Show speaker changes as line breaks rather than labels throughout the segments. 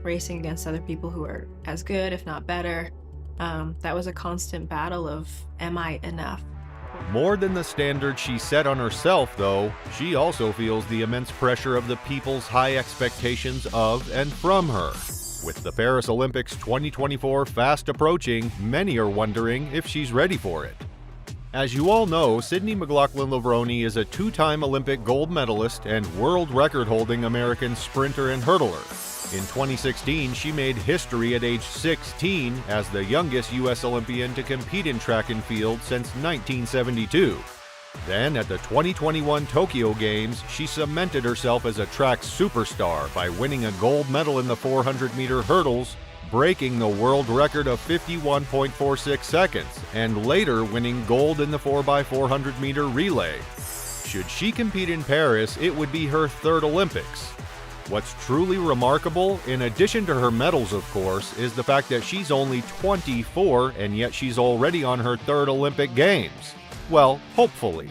racing against other people who are as good, if not better. That was a constant battle of, am I enough?
More than the standard she set on herself, though, she also feels the immense pressure of the people's high expectations of and from her. With the Paris Olympics 2024 fast approaching, many are wondering if she's ready for it. As you all know, Sydney McLaughlin-Levrone is a two-time Olympic gold medalist and world record-holding American sprinter and hurdler. In 2016, she made history at age 16 as the youngest U.S. Olympian to compete in track and field since 1972. Then, at the 2021 Tokyo Games, she cemented herself as a track superstar by winning a gold medal in the 400-meter hurdles, breaking the world record of 51.46 seconds, and later winning gold in the 4x400-meter relay. Should she compete in Paris, it would be her third Olympics. What's truly remarkable, in addition to her medals of course, is the fact that she's only 24 and yet she's already on her third Olympic Games. Well, hopefully.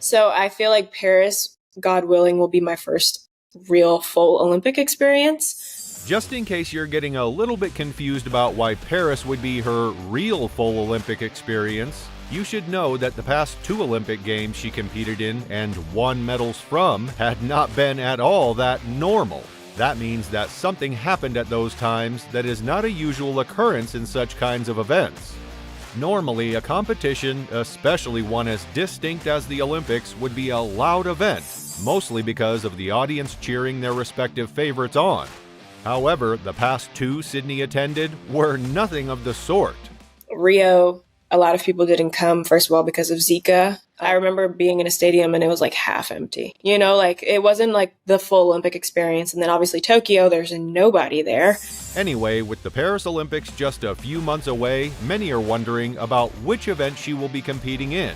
So I feel like Paris, God willing, will be my first real full Olympic experience.
Just in case you're getting a little bit confused about why Paris would be her real full Olympic experience, you should know that the past two Olympic Games she competed in and won medals from had not been at all that normal. That means that something happened at those times that is not a usual occurrence in such kinds of events. Normally, a competition, especially one as distinct as the Olympics, would be a loud event, mostly because of the audience cheering their respective favorites on. However, the past two Sydney attended were nothing of the sort.
Rio, a lot of people didn't come, first of all, because of Zika. I remember being in a stadium and it was like half empty. You know, like it wasn't like the full Olympic experience. And then obviously Tokyo, there's nobody there.
Anyway, with the Paris Olympics just a few months away, many are wondering about which event she will be competing in.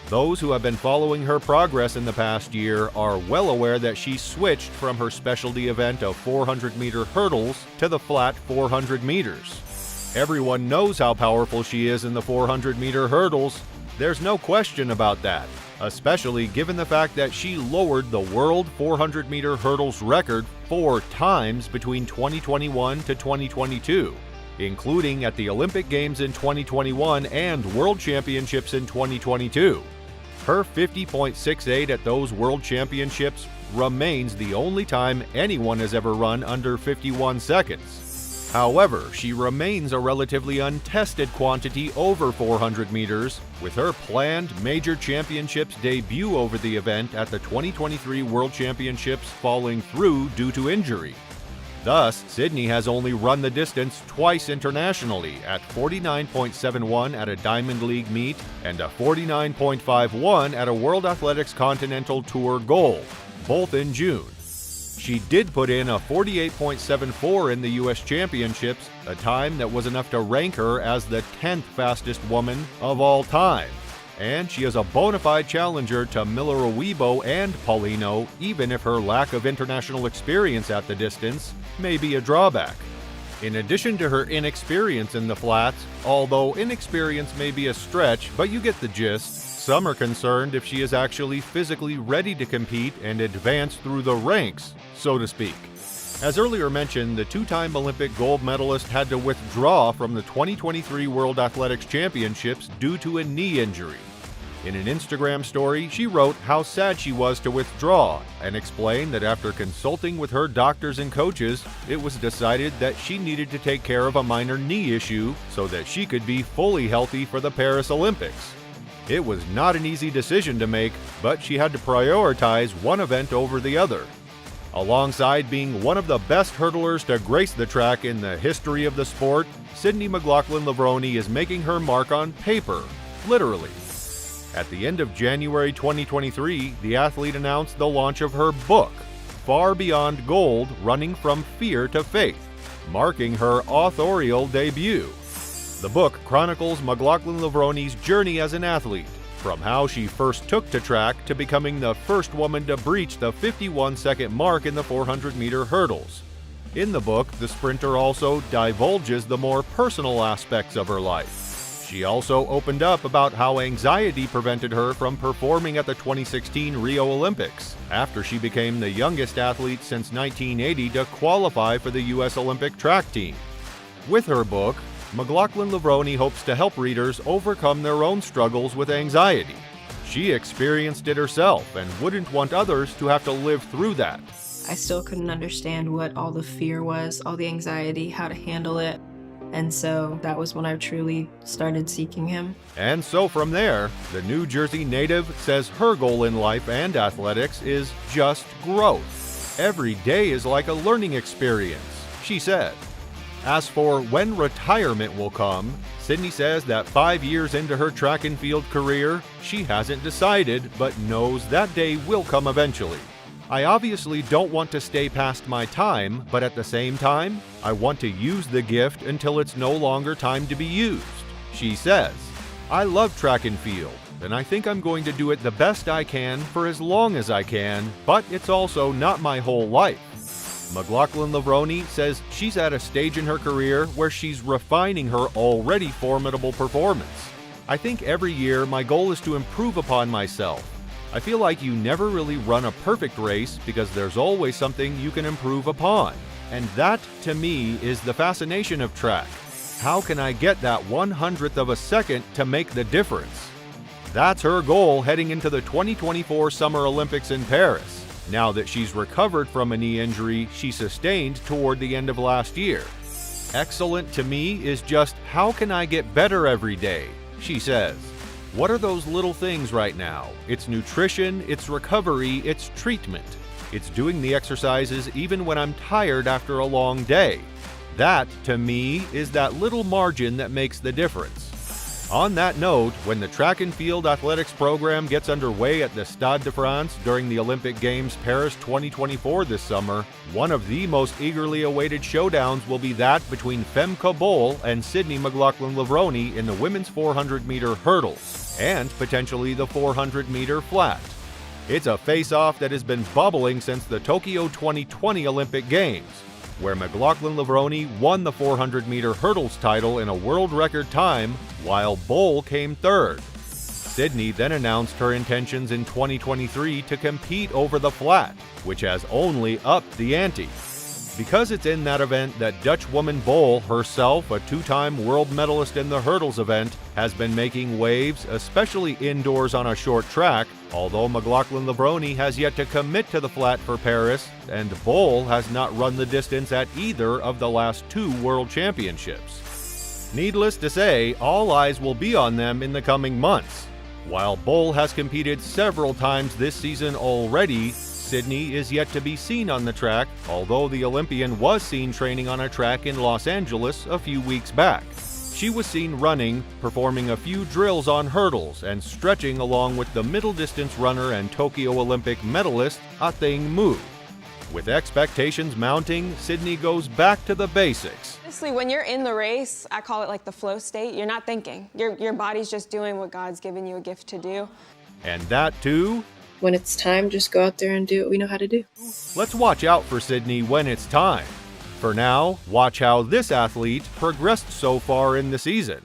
Those who have been following her progress in the past year are well aware that she switched from her specialty event of 400-meter hurdles to the flat 400 meters. Everyone knows how powerful she is in the 400-meter hurdles. There's no question about that, especially given the fact that she lowered the world 400-meter hurdles record 4 times between 2021 to 2022, including at the Olympic Games in 2021 and World Championships in 2022. Her 50.68 at those World Championships remains the only time anyone has ever run under 51 seconds. However, she remains a relatively untested quantity over 400 meters, with her planned major championships debut over the event at the 2023 World Championships falling through due to injury. Thus, Sydney has only run the distance twice internationally, at 49.71 at a Diamond League meet and a 49.51 at a World Athletics Continental Tour Gold, both in June. She did put in a 48.74 in the U.S. Championships, a time that was enough to rank her as the 10th fastest woman of all time. And she is a bona fide challenger to Miller Uibo and Paulino, even if her lack of international experience at the distance may be a drawback. In addition to her inexperience in the flats, although inexperience may be a stretch, but you get the gist, some are concerned if she is actually physically ready to compete and advance through the ranks, so to speak. As earlier mentioned, the two-time Olympic gold medalist had to withdraw from the 2023 World Athletics Championships due to a knee injury. In an Instagram story, she wrote how sad she was to withdraw and explained that after consulting with her doctors and coaches, it was decided that she needed to take care of a minor knee issue so that she could be fully healthy for the Paris Olympics. It was not an easy decision to make, but she had to prioritize one event over the other. Alongside being one of the best hurdlers to grace the track in the history of the sport, Sydney McLaughlin-Levrone is making her mark on paper, literally. At the end of January 2023, the athlete announced the launch of her book, Far Beyond Gold: Running from Fear to Faith, marking her authorial debut. The book chronicles McLaughlin-Levrone's journey as an athlete, from how she first took to track to becoming the first woman to breach the 51-second mark in the 400-meter hurdles. In the book, the sprinter also divulges the more personal aspects of her life. She also opened up about how anxiety prevented her from performing at the 2016 Rio Olympics, after she became the youngest athlete since 1980 to qualify for the U.S. Olympic track team. With her book, McLaughlin Levrone hopes to help readers overcome their own struggles with anxiety. She experienced it herself and wouldn't want others to have to live through that.
I still couldn't understand what all the fear was, all the anxiety, how to handle it. And so that was when I truly started seeking him.
And so from there, the New Jersey native says her goal in life and athletics is just growth. Every day is like a learning experience, she said. As for when retirement will come, Sydney says that 5 years into her track and field career, she hasn't decided, but knows that day will come eventually. I obviously don't want to stay past my time, but at the same time, I want to use the gift until it's no longer time to be used, she says. I love track and field, and I think I'm going to do it the best I can for as long as I can, but it's also not my whole life. McLaughlin Levrone says she's at a stage in her career where she's refining her already formidable performance. I think every year my goal is to improve upon myself. I feel like you never really run a perfect race because there's always something you can improve upon. And that, to me, is the fascination of track. How can I get that 1/100th of a second to make the difference? That's her goal heading into the 2024 Summer Olympics in Paris, now that she's recovered from a knee injury she sustained toward the end of last year. Excellent to me is just how can I get better every day, she says. What are those little things right now? It's nutrition, it's recovery, it's treatment. It's doing the exercises even when I'm tired after a long day. That, to me, is that little margin that makes the difference. On that note, when the track and field athletics program gets underway at the Stade de France during the Olympic Games Paris 2024 this summer, one of the most eagerly awaited showdowns will be that between Femke Bol and Sydney McLaughlin Levrone in the women's 400-meter hurdles, and potentially the 400-meter flat. It's a face-off that has been bubbling since the Tokyo 2020 Olympic Games, where McLaughlin Levrone won the 400-meter hurdles title in a world record time, while Bol came third. Sydney then announced her intentions in 2023 to compete over the flat, which has only upped the ante. Because it's in that event that Dutch woman Bol, herself a two-time world medalist in the hurdles event, has been making waves, especially indoors on a short track, although McLaughlin Levrone has yet to commit to the flat for Paris, and Bol has not run the distance at either of the last two world championships. Needless to say, all eyes will be on them in the coming months. While Bol has competed several times this season already, Sydney is yet to be seen on the track, although the Olympian was seen training on a track in Los Angeles a few weeks back. She was seen running, performing a few drills on hurdles, and stretching along with the middle distance runner and Tokyo Olympic medalist Ah-Thing Mu. With expectations mounting, Sydney goes back to the basics.
Honestly, when you're in the race, I call it like the flow state. You're not thinking. Your body's just doing what God's given you a gift to do.
And that too,
When it's time, just go out there and do what we know how to do.
let's watch out for Sydney when it's time. For now, watch how this athlete progressed so far in the season.